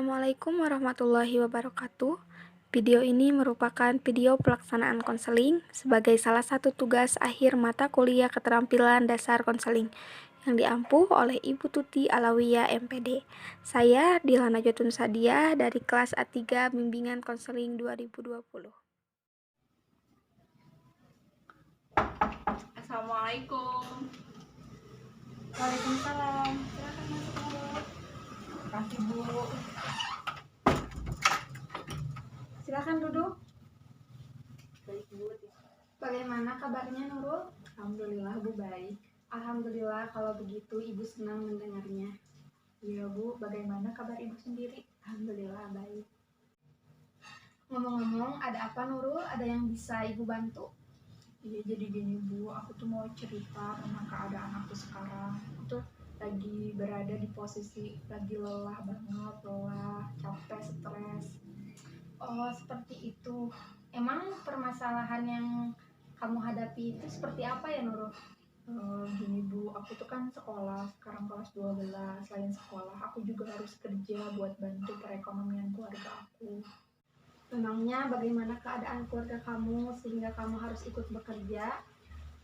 Assalamualaikum warahmatullahi wabarakatuh. Video ini merupakan video pelaksanaan konseling sebagai salah satu tugas akhir mata kuliah keterampilan dasar konseling yang diampuh oleh Ibu Tuti Alawiyah MPD. Saya Dilana Jotun Sadia dari kelas A3 Bimbingan Konseling 2020. Assalamualaikum. Waalaikumsalam. Silakan masuk, Bu. Makasih, Bu. Silakan duduk. Baik, Bu. Bagaimana kabarnya, Nurul? Alhamdulillah, Bu, baik. Alhamdulillah, kalau begitu Ibu senang mendengarnya. Iya, Bu. Bagaimana kabar Ibu sendiri? Alhamdulillah baik. Ngomong-ngomong, ada apa Nurul? Ada yang bisa Ibu bantu? Iya, jadi gini, Bu. Aku tuh mau cerita tentang keadaan aku sekarang. Aku tuh lagi berada di posisi lagi lelah banget, lelah, capek, stres. Oh, seperti itu. Emang permasalahan yang kamu hadapi itu seperti apa ya Nurul? Gini, Bu. Aku tuh kan sekolah, sekarang kelas 12. Selain sekolah, aku juga harus kerja buat bantu perekonomian keluarga aku. Memangnya bagaimana keadaan keluarga kamu sehingga kamu harus ikut bekerja?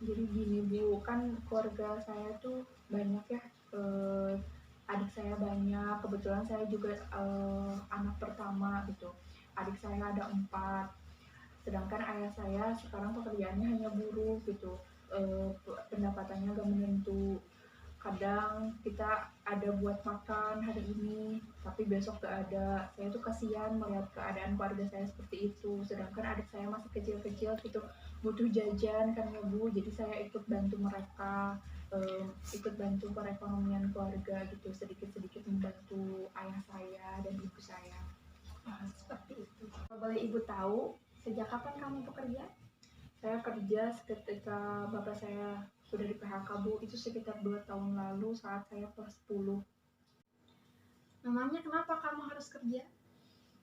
Jadi gini, Bu, kan keluarga saya tuh banyak ya, adik saya banyak, kebetulan saya juga anak pertama gitu. Adik saya ada 4, sedangkan ayah saya sekarang pekerjaannya hanya buruh gitu. Pendapatannya gak menentu. Kadang kita ada buat makan hari ini, tapi besok gak ada. Saya tuh kasihan melihat keadaan keluarga saya seperti itu, sedangkan adik saya masih kecil-kecil gitu, butuh jajan kan ya, Bu. Jadi saya ikut bantu mereka, ikut bantu perekonomian keluarga gitu, sedikit-sedikit membantu ayah saya dan ibu saya. Seperti itu. Kalau boleh Ibu tahu, sejak kapan kamu bekerja? Saya kerja ketika bapak saya sudah di PHK, Bu. Itu sekitar 2 tahun lalu saat saya kelas 10. Memangnya kenapa kamu harus kerja?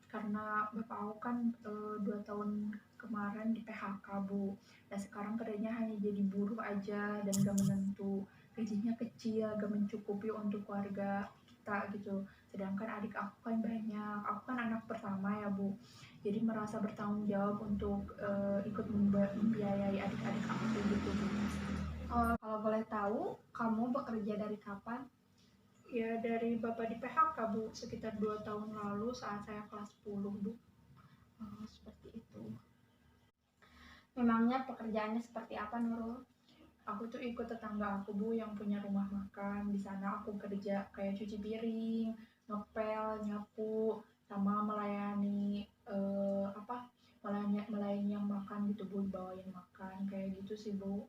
Karena bapak aku kan 2 tahun kemarin di PHK, Bu. Dan sekarang kerjanya hanya jadi buruh aja dan gak menentu. Gajinya kecil, gak mencukupi untuk keluarga kita gitu. Sedangkan adik aku kan banyak. Aku kan anak pertama ya, Bu. Jadi merasa bertanggung jawab untuk ikut membiayai adik-adik aku gitu, Bu. Kalau boleh tahu, kamu bekerja dari kapan? Ya dari bapak di PHK, Bu, sekitar 2 tahun lalu saat saya kelas 10, Bu. Seperti itu. Memangnya pekerjaannya seperti apa, Nurul? Aku tuh ikut tetangga aku, Bu, yang punya rumah makan. Di sana aku kerja kayak cuci piring, ngepel, nyapu, sama melayani melayani yang makan gitu, Bu, bawain makan kayak gitu sih, Bu.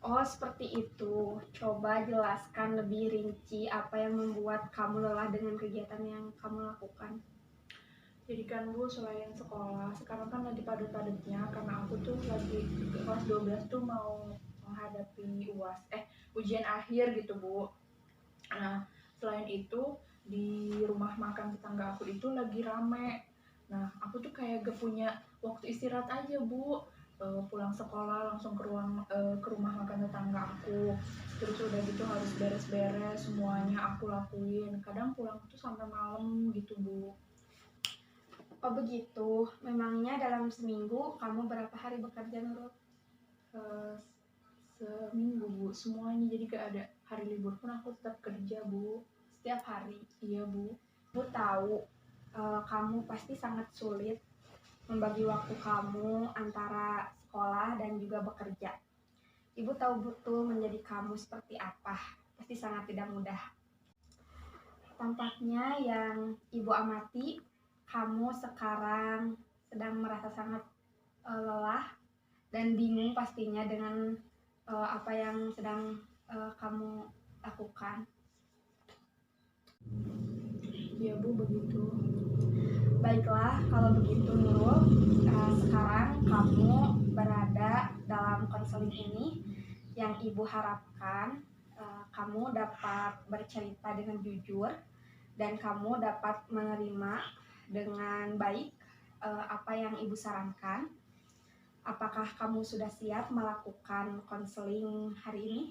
Oh, seperti itu. Coba jelaskan lebih rinci apa yang membuat kamu lelah dengan kegiatan yang kamu lakukan. Jadi kan, Bu, selain sekolah, sekarang kan lagi padat-padatnya karena aku tuh lagi kelas 12 tuh mau menghadapi ujian akhir gitu, Bu. Nah, selain itu di rumah makan tetangga aku itu lagi rame. Nah, aku tuh kayak gak punya waktu istirahat aja, Bu. Pulang sekolah langsung ke rumah makan tetangga aku. Terus udah gitu harus beres-beres semuanya aku lakuin. Kadang pulang tuh sampai malam gitu, Bu. Oh, begitu. Memangnya dalam seminggu kamu berapa hari bekerja, Nurul? Seminggu, Bu, semuanya, jadi gak ada hari libur pun aku tetap kerja, Bu. Setiap hari. Iya, Bu. Ibu tahu kamu pasti sangat sulit membagi waktu kamu antara sekolah dan juga bekerja. Ibu tahu betul menjadi kamu seperti apa. Pasti sangat tidak mudah. Tampaknya yang Ibu amati, kamu sekarang sedang merasa sangat lelah dan bingung pastinya dengan apa yang sedang kamu lakukan. Iya, Bu, begitu. Baiklah, kalau begitu Nurul, sekarang kamu berada dalam konseling ini. Yang Ibu harapkan kamu dapat bercerita dengan jujur dan kamu dapat menerima dengan baik apa yang Ibu sarankan. Apakah kamu sudah siap melakukan konseling hari ini?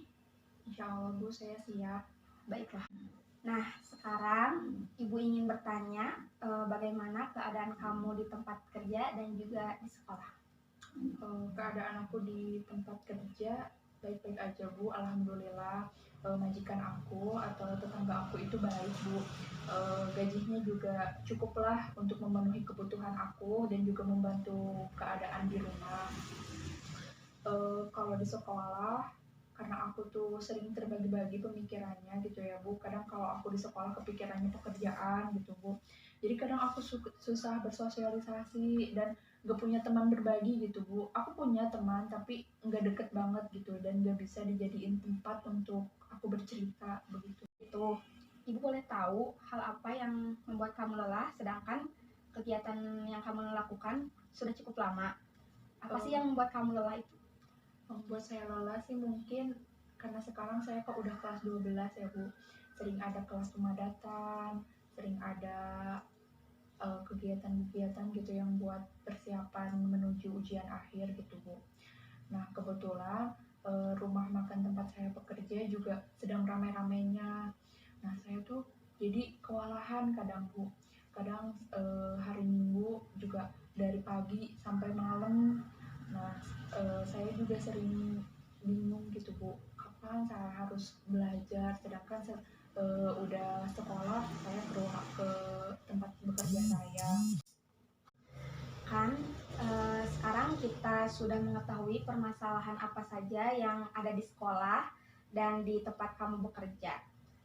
Insya Allah, Bu, saya siap. Baiklah. Nah, sekarang Ibu ingin bertanya bagaimana keadaan kamu di tempat kerja dan juga di sekolah. Keadaan aku di tempat kerja baik-baik aja Bu, alhamdulillah. Majikan aku atau tetangga aku itu baik Bu. Gajinya juga cukuplah untuk memenuhi kebutuhan aku dan juga membantu keadaan di rumah. Kalau di sekolah, karena aku tuh sering terbagi-bagi pemikirannya gitu ya Bu, kadang kalau aku di sekolah kepikirannya pekerjaan gitu Bu, jadi kadang aku susah bersosialisasi dan gak punya teman berbagi gitu Bu. Aku punya teman tapi gak deket banget gitu dan gak bisa dijadiin tempat untuk aku bercerita begitu. Itu, Ibu boleh tahu hal apa yang membuat kamu lelah sedangkan kegiatan yang kamu lakukan sudah cukup lama. Apa sih yang membuat kamu lelah itu? Membuat saya lelah sih mungkin karena sekarang saya kok udah kelas 12 ya Bu, sering ada kelas pemadatan, sering ada kegiatan-kegiatan gitu yang buat persiapan menuju ujian akhir gitu Bu. Nah kebetulan rumah makan tempat saya bekerja juga sedang ramai-ramainya. Nah saya tuh jadi kewalahan kadang Bu, kadang hari Minggu juga dari pagi sampai malam. Nah saya juga sering bingung gitu Bu, kapan saya harus belajar sedangkan udah sekolah saya berangkat ke tempat bekerja saya. Kan sekarang kita sudah mengetahui permasalahan apa saja yang ada di sekolah dan di tempat kamu bekerja.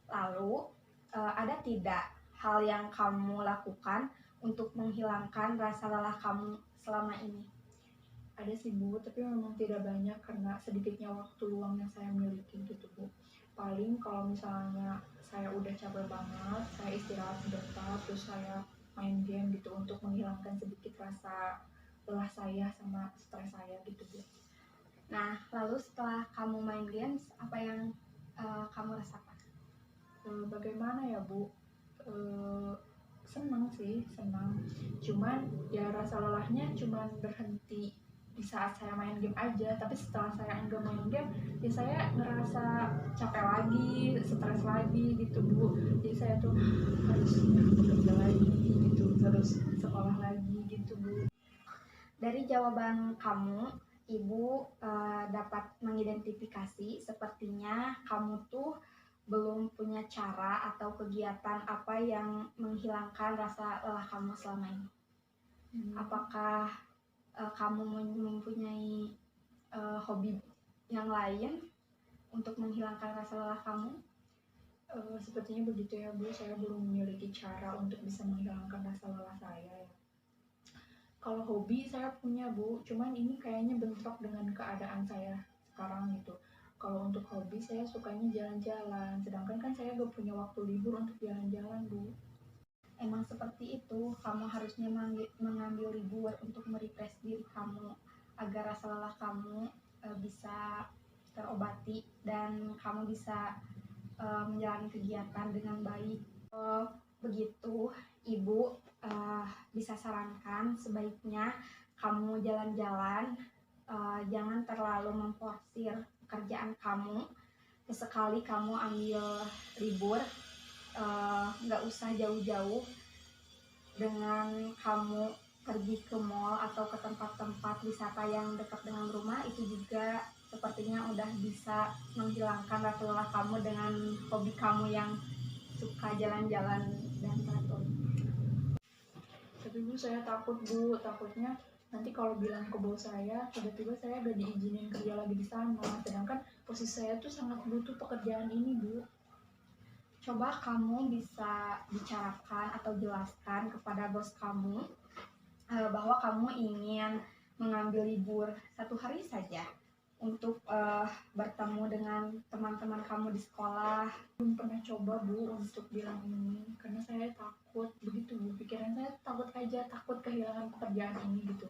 Lalu ada tidak hal yang kamu lakukan untuk menghilangkan rasa lelah kamu selama ini? Ada sih Bu, tapi memang tidak banyak karena sedikitnya waktu luang yang saya miliki gitu Bu. Paling kalau misalnya saya udah capek banget, saya istirahat sebentar, terus saya main game gitu untuk menghilangkan sedikit rasa lelah saya sama stres saya gitu Bu. Nah, lalu setelah kamu main games, apa yang kamu rasakan? Bagaimana ya Bu? Senang sih, senang. Cuman ya rasa lelahnya cuman berhenti di saat saya main game aja, tapi setelah saya enggak main game ya saya ngerasa capek lagi, stres lagi gitu Bu. Jadi saya tuh harus bekerja lagi gitu, terus sekolah lagi gitu Bu. Dari jawaban kamu, Ibu dapat mengidentifikasi sepertinya kamu tuh belum punya cara atau kegiatan apa yang menghilangkan rasa lelah kamu selama ini. Apakah kamu mempunyai hobi yang lain untuk menghilangkan rasa lelah kamu? Sepertinya begitu ya Bu, saya belum memiliki cara untuk bisa menghilangkan rasa lelah saya ya. Kalau hobi saya punya Bu, cuman ini kayaknya bentrok dengan keadaan saya sekarang gitu. Kalau untuk hobi saya sukanya jalan-jalan, sedangkan kan saya gak punya waktu libur untuk jalan-jalan Bu. Emang seperti itu, kamu harusnya mengambil libur untuk merefresh diri kamu agar rasa lelah kamu bisa terobati dan kamu bisa menjalani kegiatan dengan baik. Begitu, Ibu bisa sarankan sebaiknya kamu jalan-jalan, jangan terlalu memforsir pekerjaan kamu. Sesekali kamu ambil libur, nggak usah jauh-jauh. Dengan kamu pergi ke mall atau ke tempat-tempat wisata yang dekat dengan rumah, itu juga sepertinya udah bisa menghilangkan rasa lelah kamu dengan hobi kamu yang suka jalan-jalan dan teratur. Tapi Bu saya takut Bu, takutnya nanti kalau bilang ke bos saya, tiba-tiba saya gak diizinin kerja lagi di sana, sedangkan posisi saya tuh sangat butuh pekerjaan ini Bu. Coba kamu bisa bicarakan atau jelaskan kepada bos kamu bahwa kamu ingin mengambil libur 1 hari saja untuk bertemu dengan teman-teman kamu di sekolah. Belum pernah coba Bu untuk bilang ini karena saya takut begitu Bu, pikiran saya takut aja, takut kehilangan pekerjaan ini gitu.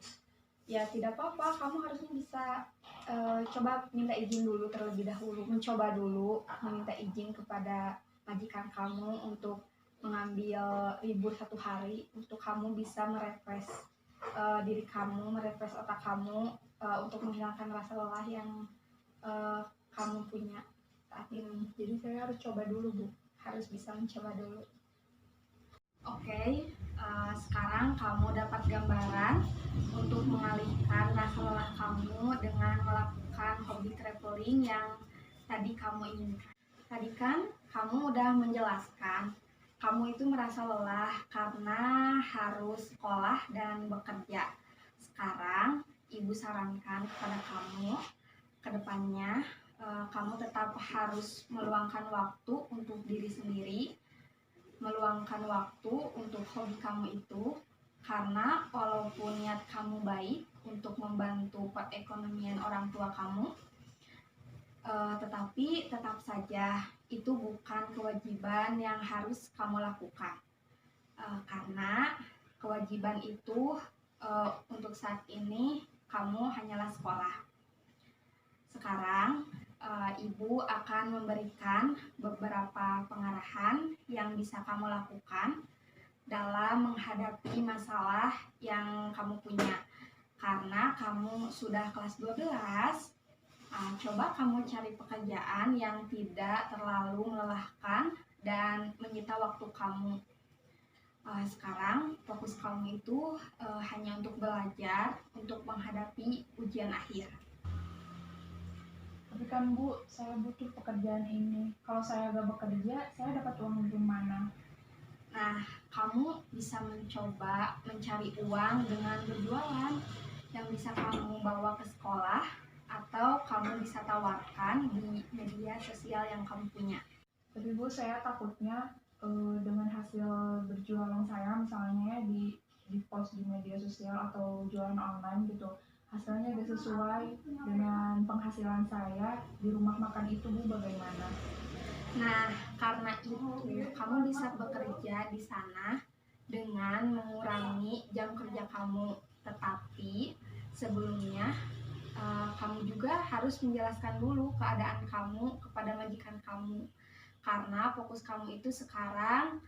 Ya tidak apa-apa, kamu harusnya bisa coba minta izin dulu terlebih dahulu, mencoba dulu meminta izin kepada majikan kamu untuk mengambil libur 1 hari untuk kamu bisa merefresh diri kamu, merefresh otak kamu untuk menghilangkan rasa lelah yang kamu punya saat ini. Jadi saya harus coba dulu Bu. harus bisa mencoba dulu. Oke, sekarang kamu dapat gambaran untuk mengalihkan rasa lelah kamu dengan melakukan hobi traveling yang tadi kamu inginkan. Tadi kan kamu udah menjelaskan, kamu itu merasa lelah karena harus sekolah dan bekerja. Sekarang, Ibu sarankan kepada kamu, ke depannya kamu tetap harus meluangkan waktu untuk diri sendiri, meluangkan waktu untuk hobi kamu itu, karena walaupun niat kamu baik untuk membantu perekonomian orang tua kamu, tetapi tetap saja itu bukan kewajiban yang harus kamu lakukan, karena kewajiban itu untuk saat ini kamu hanyalah sekolah. Sekarang Ibu akan memberikan beberapa pengarahan yang bisa kamu lakukan dalam menghadapi masalah yang kamu punya. Karena kamu sudah kelas 12, coba kamu cari pekerjaan yang tidak terlalu melelahkan dan menyita waktu kamu. Sekarang fokus kamu itu hanya untuk belajar, untuk menghadapi ujian akhir. Tapi kan Bu, saya butuh pekerjaan ini. Kalau saya gak bekerja, saya dapat uang dari mana? Nah, kamu bisa mencoba mencari uang dengan berjualan yang bisa kamu bawa ke sekolah, atau kamu bisa tawarkan di media sosial yang kamu punya. Tapi Bu, saya takutnya dengan hasil berjualan saya, misalnya di post di media sosial atau jualan online gitu, hasilnya gak sesuai dengan penghasilan saya di rumah makan itu, Bu, bagaimana? Nah, karena itu kamu bisa bekerja di sana dengan mengurangi jam kerja kamu. Tetapi sebelumnya kamu juga harus menjelaskan dulu keadaan kamu kepada majikan kamu, karena fokus kamu itu sekarang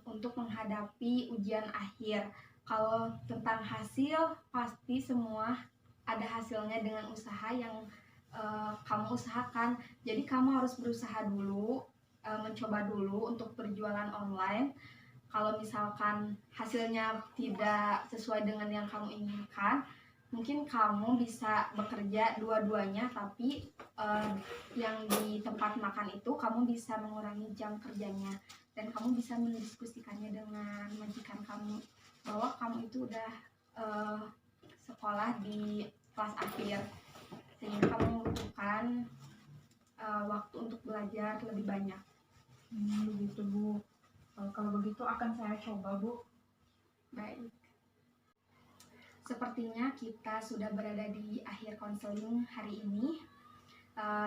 untuk menghadapi ujian akhir. Kalau tentang hasil, pasti semua ada hasilnya dengan usaha yang kamu usahakan. Jadi kamu harus berusaha dulu, mencoba dulu untuk berjualan online. Kalau misalkan hasilnya tidak sesuai dengan yang kamu inginkan, mungkin kamu bisa bekerja dua-duanya, tapi yang di tempat makan itu kamu bisa mengurangi jam kerjanya, dan kamu bisa mendiskusikannya dengan majikan kamu bahwa kamu itu udah sekolah di kelas akhir, sehingga kamu membutuhkan waktu untuk belajar lebih banyak. Begitu Bu. Kalau begitu akan saya coba, Bu. Baik. Sepertinya kita sudah berada di akhir konseling hari ini.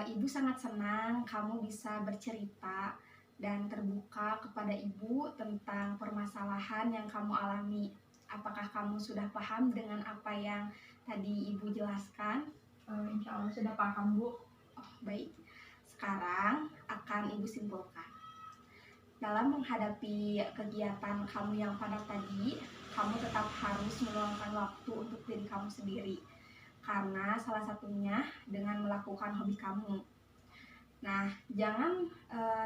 Ibu sangat senang kamu bisa bercerita dan terbuka kepada Ibu tentang permasalahan yang kamu alami. Apakah kamu sudah paham dengan apa yang tadi Ibu jelaskan? Insya Allah sudah paham, Bu. Oh, baik. Sekarang akan Ibu simpulkan. Dalam menghadapi kegiatan kamu yang padat tadi, kamu tetap harus meluangkan waktu untuk diri kamu sendiri, karena salah satunya dengan melakukan hobi kamu. Nah, jangan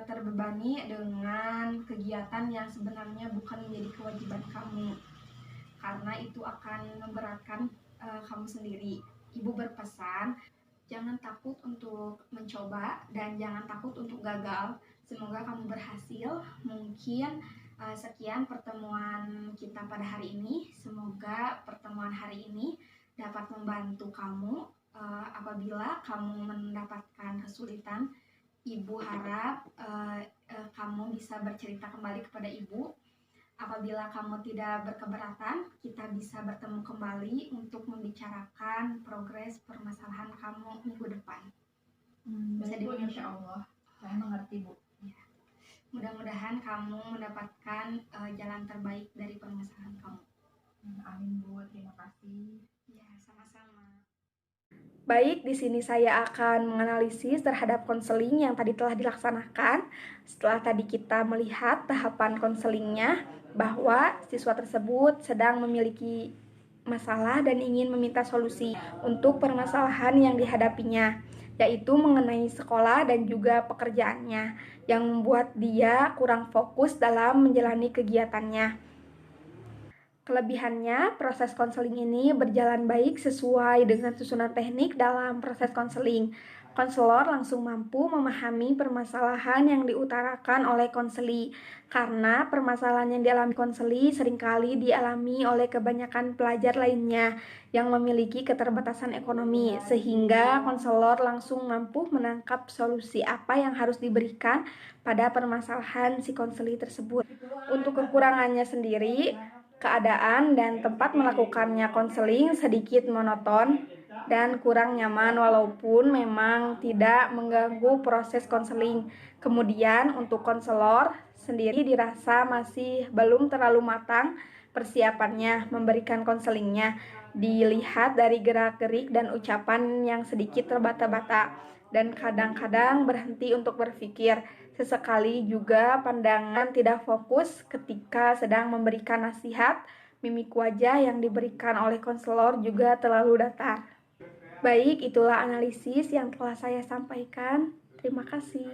terbebani dengan kegiatan yang sebenarnya bukan menjadi kewajiban kamu, karena itu akan memberatkan kamu sendiri. Ibu berpesan, jangan takut untuk mencoba dan jangan takut untuk gagal. Semoga kamu berhasil. Mungkin sekian pertemuan kita pada hari ini. Semoga pertemuan hari ini dapat membantu kamu apabila kamu mendapatkan kesulitan. Ibu harap kamu bisa bercerita kembali kepada Ibu. Apabila kamu tidak berkeberatan, kita bisa bertemu kembali untuk membicarakan progres permasalahan kamu minggu depan. Baik, Bu, insya Allah. Saya mengerti, Bu. Ya. Mudah-mudahan kamu mendapatkan jalan terbaik dari permasalahan kamu. Amin, Bu. Terima kasih. Ya, sama-sama. Baik, di sini saya akan menganalisis terhadap konseling yang tadi telah dilaksanakan. Setelah tadi kita melihat tahapan konselingnya, bahwa siswa tersebut sedang memiliki masalah dan ingin meminta solusi untuk permasalahan yang dihadapinya. yaitu mengenai sekolah dan juga pekerjaannya, yang membuat dia kurang fokus dalam menjalani kegiatannya. Kelebihannya, proses konseling ini berjalan baik sesuai dengan susunan teknik dalam proses konseling. Konselor langsung mampu memahami permasalahan yang diutarakan oleh konseli, karena permasalahan yang dialami konseli seringkali dialami oleh kebanyakan pelajar lainnya yang memiliki keterbatasan ekonomi, sehingga konselor langsung mampu menangkap solusi apa yang harus diberikan pada permasalahan si konseli tersebut. Untuk kekurangannya sendiri, keadaan dan tempat melakukannya konseling sedikit monoton dan kurang nyaman walaupun memang tidak mengganggu proses konseling. Kemudian untuk konselor sendiri dirasa masih belum terlalu matang persiapannya memberikan konselingnya, dilihat dari gerak-gerik dan ucapan yang sedikit terbata-bata dan kadang-kadang berhenti untuk berpikir. Sesekali juga pandangan tidak fokus ketika sedang memberikan nasihat. Mimik wajah yang diberikan oleh konselor juga terlalu datar. Baik, itulah analisis yang telah saya sampaikan. Terima kasih.